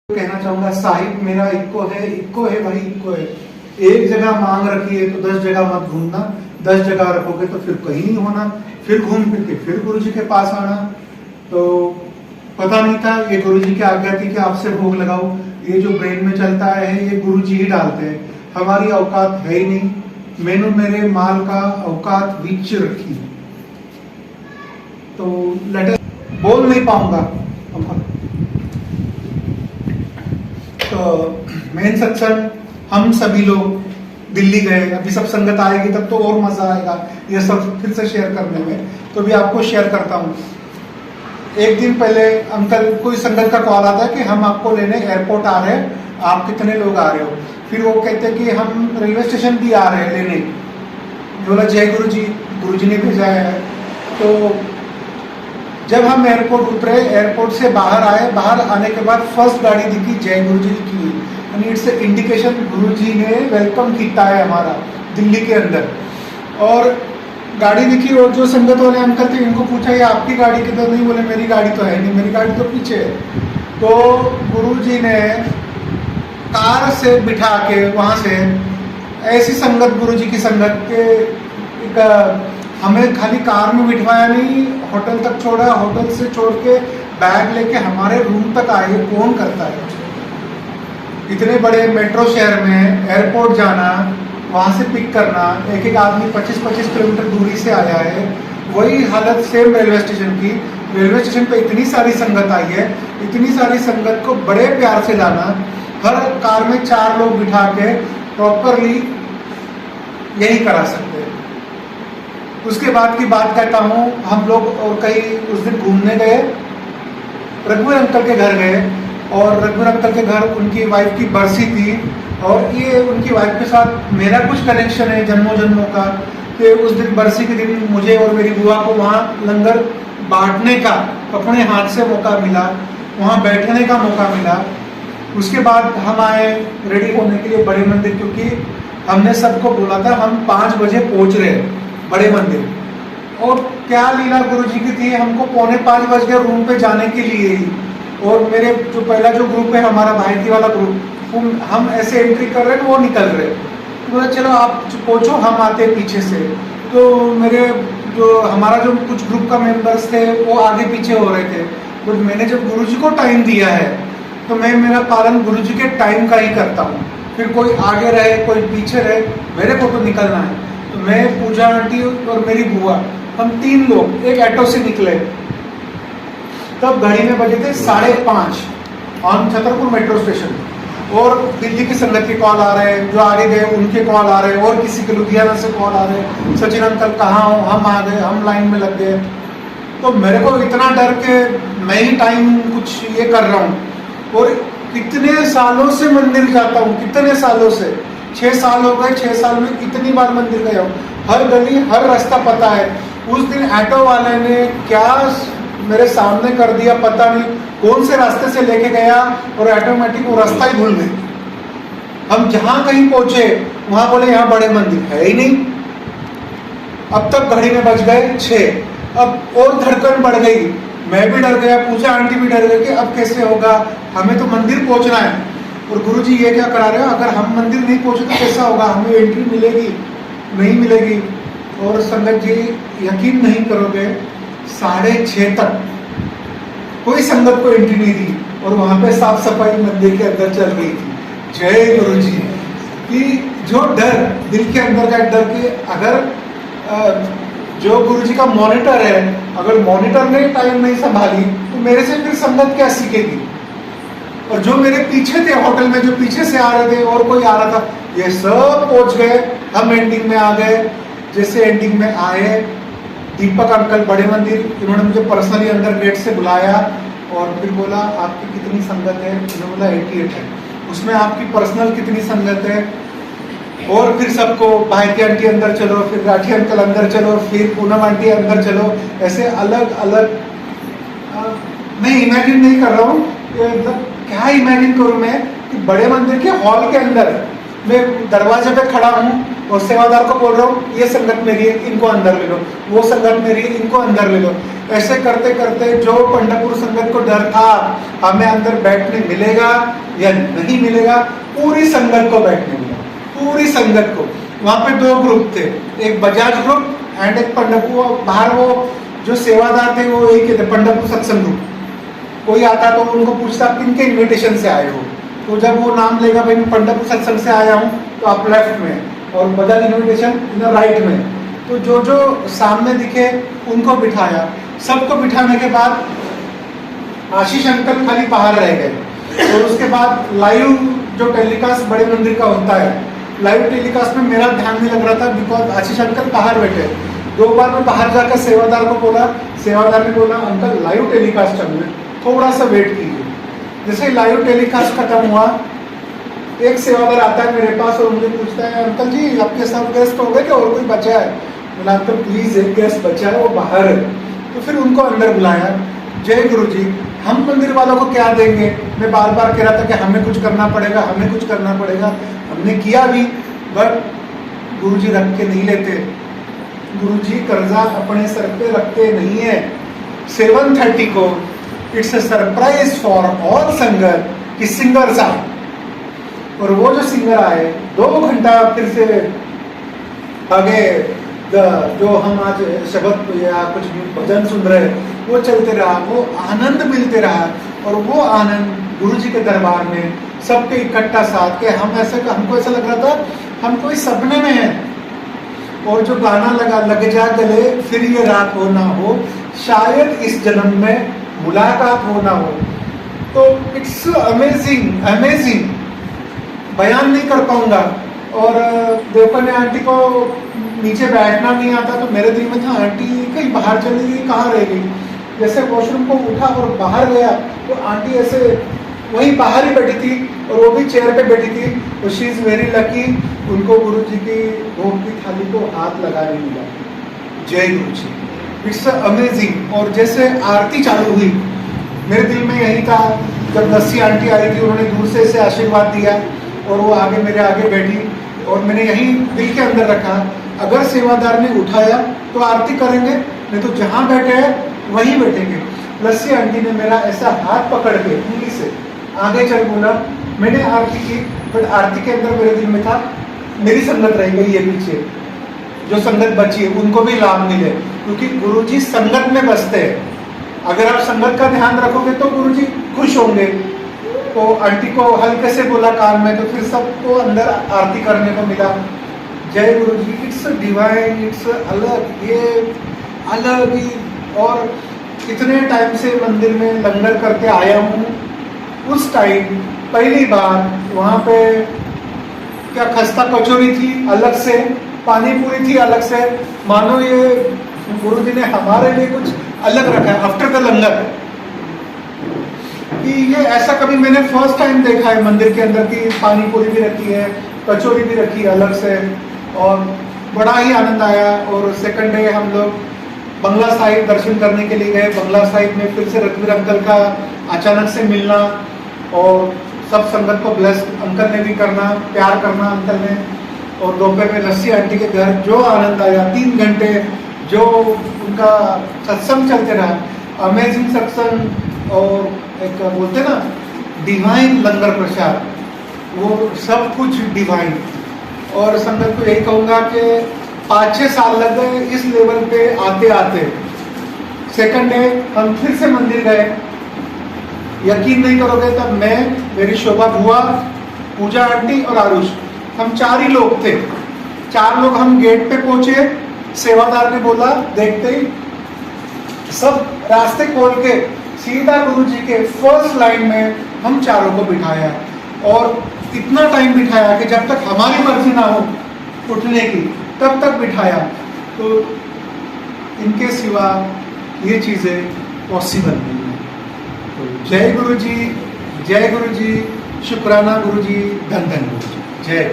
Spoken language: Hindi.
कहना चाहूंगा साहिब मेरा इक्को है भाई इक्को है। एक जगह मांग रखी है तो 10 जगह मत घूमना, 10 जगह रखोगे तो फिर कहीं नहीं होना, फिर घूम फिर के फिर गुरुजी के पास आना। तो पता नहीं था, ये गुरुजी की आज्ञा थी कि आपसे भोग लगाओ। ये जो ब्रेन में चलता है ये गुरुजी ही डालते हैं, हमारी औकात है ही नहीं। मैंने मेरे माल का औकात बीच रखी, तो लेटर बोल नहीं पाऊंगा। तो मेन सत्संग हम सभी लोग दिल्ली गए, अभी सब संगत आएगी तब तो और मजा आएगा ये सब फिर से शेयर करने में। तो भी आपको शेयर करता हूँ। एक दिन पहले अंकल कोई संगत का कॉल आता है कि हम आपको लेने एयरपोर्ट आ रहे हैं, आप कितने लोग आ रहे हो। फिर वो कहते हैं कि हम रेलवे स्टेशन भी आ रहे हैं लेने। बोला जय गुरु जी ने भेजा है। तो जब हम एयरपोर्ट उतरे, एयरपोर्ट से बाहर आए, बाहर आने के बाद फर्स्ट गाड़ी दिखी जय गुरु जी की, यानी इट्स इंडिकेशन गुरु जी ने वेलकम किया है हमारा दिल्ली के अंदर। और गाड़ी दिखी और जो संगत वाले अंकल थे इनको पूछा ये आपकी गाड़ी किधर, नहीं बोले मेरी गाड़ी तो है नहीं, मेरी गाड़ी तो पीछे है। तो गुरु जी ने कार से बिठा के वहां से ऐसी संगत, गुरु जी की संगत के हमें खाली कार में बिठवाया नहीं, होटल तक छोड़ा, होटल से छोड़ के बैग लेके हमारे रूम तक आए। कौन करता है इतने बड़े मेट्रो शहर में एयरपोर्ट जाना, वहां से पिक करना। एक एक आदमी 25-25 किलोमीटर दूरी से आया है। वही हालत सेम रेलवे स्टेशन की। रेलवे स्टेशन पे इतनी सारी संगत आई है, इतनी सारी संगत को बड़े प्यार से लाना, हर कार में 4 लोग बिठा के प्रॉपरली यही करा सकते हैं। उसके बाद की बात कहता हूँ, हम लोग और कहीं उस दिन घूमने गए, रघुवर अंकल के घर गए। और रघुवर अंकल के घर उनकी वाइफ की बरसी थी, और ये उनकी वाइफ के साथ मेरा कुछ कनेक्शन है जन्मों जन्मों का। कि उस दिन बरसी के दिन मुझे और मेरी बुआ को वहाँ लंगर बांटने का अपने हाथ से मौका मिला, वहाँ बैठने का मौका मिला। उसके बाद हम आए रेडी होने के लिए बड़े मंदिर, क्योंकि हमने सबको बोला था हम 5 बजे पहुँच रहे बड़े मंदिर। और क्या लीला गुरुजी की थी, हमको 4:45 बज गए रूम पे जाने के लिए ही। और मेरे जो पहला जो ग्रुप है हमारा भाईती वाला ग्रुप, हम ऐसे एंट्री कर रहे हैं, वो निकल रहे। तो बोला चलो आप पहुंचो, हम आते पीछे से। तो मेरे जो हमारा जो कुछ ग्रुप का मेंबर्स थे वो आगे पीछे हो रहे थे। बट मैंने जब गुरुजी को टाइम दिया है तो मैं मेरा पालन गुरुजी के टाइम का ही करता हूँ। फिर कोई आगे रहे कोई पीछे रहे, मेरे को तो निकलना है। तो मैं, पूजा आंटी और मेरी बुआ, हम 3 लोग एक ऑटो से निकले। तब घड़ी में बजे थे 5:30 ऑन छतरपुर मेट्रो स्टेशन। और दिल्ली की संगत के कॉल आ रहे हैं, जो आगे गए उनके कॉल आ रहे हैं, और किसी के लुधियाना से कॉल आ रहे हैं, सचिन अंकल कहाँ हो, हम आ गए, हम लाइन में लग गए। तो मेरे को इतना डर के मैं ही टाइम कुछ ये कर रहा हूँ। और कितने सालों से मंदिर जाता हूँ, कितने सालों से, 6 साल हो गए, 6 साल में कितनी बार मंदिर गया हूँ, हर गली हर रास्ता पता है। उस दिन ऑटो वाले ने क्या मेरे सामने कर दिया पता नहीं, कौन से रास्ते से लेके गया और ऑटोमेटिक वो रास्ता ही भूल गए। हम जहां कहीं पहुंचे वहां बोले यहाँ बड़े मंदिर है ही नहीं। अब तक घड़ी में बज गए 6। अब और धड़कन बढ़ गई, मैं भी डर गया, पूजा आंटी भी डर गई कि अब कैसे होगा, हमें तो मंदिर पहुंचना है। और गुरुजी ये क्या करा रहे हो, अगर हम मंदिर नहीं पहुंचे तो कैसा होगा, हमें एंट्री मिलेगी नहीं मिलेगी। और संगत जी यकीन नहीं करोगे, 6:30 तक कोई संगत को एंट्री नहीं दी। और वहां पे साफ सफाई मंदिर के अंदर चल रही थी। जय गुरुजी। कि जो डर दिल के अंदर का डर कि अगर जो गुरुजी का मॉनिटर है, अगर मॉनिटर ने टाइम नहीं संभाली तो मेरे से फिर संगत क्या सीखेगी। और जो मेरे पीछे थे होटल में, जो पीछे से आ रहे थे और कोई आ रहा था, ये सब पहुंच गए, हम एंडिंग में आ गए। जैसे एंडिंग में आए, दीपक अंकल बड़े मंदिर, इन्होंने मुझे पर्सनली अंदर गेट से बुलाया और फिर बोला आपकी कितनी संगत है, उन्होंने बोला 88 है, उसमें आपकी पर्सनल कितनी संगत है। और फिर सबको भाईती आंटी अंदर चलो, फिर राठी अंकल अंदर चलो, फिर पूनम आंटी अंदर चलो, ऐसे अलग अलग। मैं इमेजिन नहीं कर रहा हूँ, क्या इमेजिन करूँ मैं कि बड़े मंदिर के हॉल के अंदर मैं दरवाजे पे खड़ा हूँ और सेवादार को बोल रहा हूँ ये संगत मेरी है, इनको अंदर ले लो, वो संगत मेरी है, इनको अंदर ले लो। ऐसे करते करते जो पंढरपुर संगत को डर था हमें अंदर बैठने मिलेगा या नहीं मिलेगा, पूरी संगत को बैठने मिला, पूरी संगत को। वहां पे दो ग्रुप थे, एक बजाज ग्रुप एंड एक पंढरपुर। बाहर वो जो सेवादार थे वो एक ही थे, पंढरपुर सत्संग ग्रुप। कोई आता तो उनको पूछता किनके इन्विटेशन से आए हो, तो जब वो नाम लेगा भाई मैं पंढरपुर सत्संग से आया हूँ तो आप लेफ्ट में और बजाज इन्विटेशन राइट में। तो जो जो सामने दिखे उनको बिठाया। सबको बिठाने के बाद आशीष अंकल खाली बाहर रह गए। और उसके बाद लाइव जो टेलीकास्ट बड़े मंदिर का होता है, लाइव टेलीकास्ट में मेरा ध्यान नहीं लग रहा था बिकॉज आशीष अंकल बाहर बैठे। 2 बार मैं बाहर जाकर सेवादार को बोला, सेवादार ने बोला अंकल लाइव टेलीकास्ट चालू है, थोड़ा सा वेट कीजिए। जैसे लाइव टेलीकास्ट खत्म हुआ, एक सेवादार आता है मेरे पास और मुझे पूछता है अंकल जी आपके सब गेस्ट हो गए क्या और कोई बचा है? बोला अंकल प्लीज एक गेस्ट बचा है वो बाहर है। तो फिर उनको अंदर बुलाया। जय गुरु जी, हम मंदिर वालों को क्या देंगे? मैं बार बार कह रहा था कि हमें कुछ करना पड़ेगा, हमें कुछ करना पड़ेगा। हमने किया भी, बट गुरु जी रख के नहीं लेते। गुरु जी कर्जा अपने सर पे रखते नहीं है। 7:30 को it's a surprise for all singer कि सिंगर्स आए। और वो जो सिंगर आए 2 घंटा फिर से आगे जो हम आज शब्द या कुछ भी भजन सुन रहे वो चलते रहा, वो आनंद मिलते रहा। और वो आनंद गुरु जी के दरबार में सबके इकट्ठा साथ के हमको ऐसा लग रहा था हम कोई सपने में हैं। और जो गाना लगा लग जा गले फिर ये रात हो ना हो, शायद इस जन्म में मुलाकात हो ना हो। तो इट्स अमेजिंग अमेजिंग, बयान नहीं कर पाऊंगा। और देवकन्या आंटी को नीचे बैठना नहीं आता तो मेरे दिल में था आंटी कहीं बाहर चली गई, कहाँ रह गई। जैसे वॉशरूम को उठा और बाहर गया तो आंटी ऐसे वहीं बाहर ही बैठी थी और वो भी चेयर पे बैठी थी। तो शी इज वेरी लकी, उनको गुरु जी की भोग की थाली को हाथ लगाने मिला। जय गुरु जी, इट्स अमेजिंग। और जैसे आरती चालू हुई मेरे दिल में यही था, जब लस्सी आंटी आई थी उन्होंने दूर से इसे आशीर्वाद दिया और वो आगे मेरे आगे बैठी और मैंने यही दिल के अंदर रखा, अगर सेवादार ने उठाया तो आरती करेंगे, नहीं तो जहाँ बैठे हैं वहीं बैठेंगे। लस्सी आंटी ने मेरा ऐसा हाथ पकड़ के उंगली से आगे चल बोला, मैंने आरती की, बट आरती के अंदर मेरे दिल में था मेरी संगत रह गई है पीछे, जो संगत बची है उनको भी लाभ मिले, क्योंकि गुरुजी संगत में बसते हैं। अगर आप संगत का ध्यान रखोगे तो गुरुजी खुश होंगे। तो आंटी को हल्के से बोला कान में, तो फिर सबको अंदर आरती करने को मिला। जय गुरु जी, इट्स डिवाइन, इट्स अलग, ये अलग ही। और इतने टाइम से मंदिर में लंगर करके आया हूँ, उस टाइम पहली बार वहाँ पे क्या खस्ता कचौरी थी अलग से, पानी पूरी थी अलग से, मानो ये गुरु जी ने हमारे लिए कुछ अलग रखा है आफ्टर द लंगर। कि ये ऐसा कभी मैंने फर्स्ट टाइम देखा है मंदिर के अंदर की पानी पूरी भी रखी है, कचौरी भी रखी है अलग से, और बड़ा ही आनंद आया। और सेकंड डे हम लोग बंगला साहिब दर्शन करने के लिए गए। बंगला साहिब में फिर से रणवीर अंकल का अचानक से मिलना और सब संगत को ब्लेस अंकल ने भी करना, प्यार करना अंकल ने। और दोपहर में लस्सी आंटी के घर जो आनंद आया, 3 घंटे जो उनका सत्संग चलते रहा, अमेजिंग सत्संग। और एक बोलते ना डिवाइन लंगर प्रसाद, वो सब कुछ डिवाइन। और संगत को यही कहूँगा कि 5-6 साल लग गए इस लेवल पे आते आते। सेकंड डे हम फिर से मंदिर गए, यकीन नहीं करोगे तब मैं, मेरी शोभा बुआ, पूजा आंटी और आरुष, हम 4 ही लोग थे। 4 लोग हम गेट पे पहुंचे, सेवादार ने बोला देखते ही सब रास्ते खोल के सीधा गुरु जी के फर्स्ट लाइन में हम 4 को बिठाया। और इतना टाइम बिठाया कि जब तक हमारी मर्जी ना हो उठने की तब तक बिठाया। तो इनके सिवा ये चीज़ें पॉसिबल नहीं है। तो जय गुरु जी, जय गुरु जी, शुक्राना गुरु जी, धन धन गुरु जी, जय।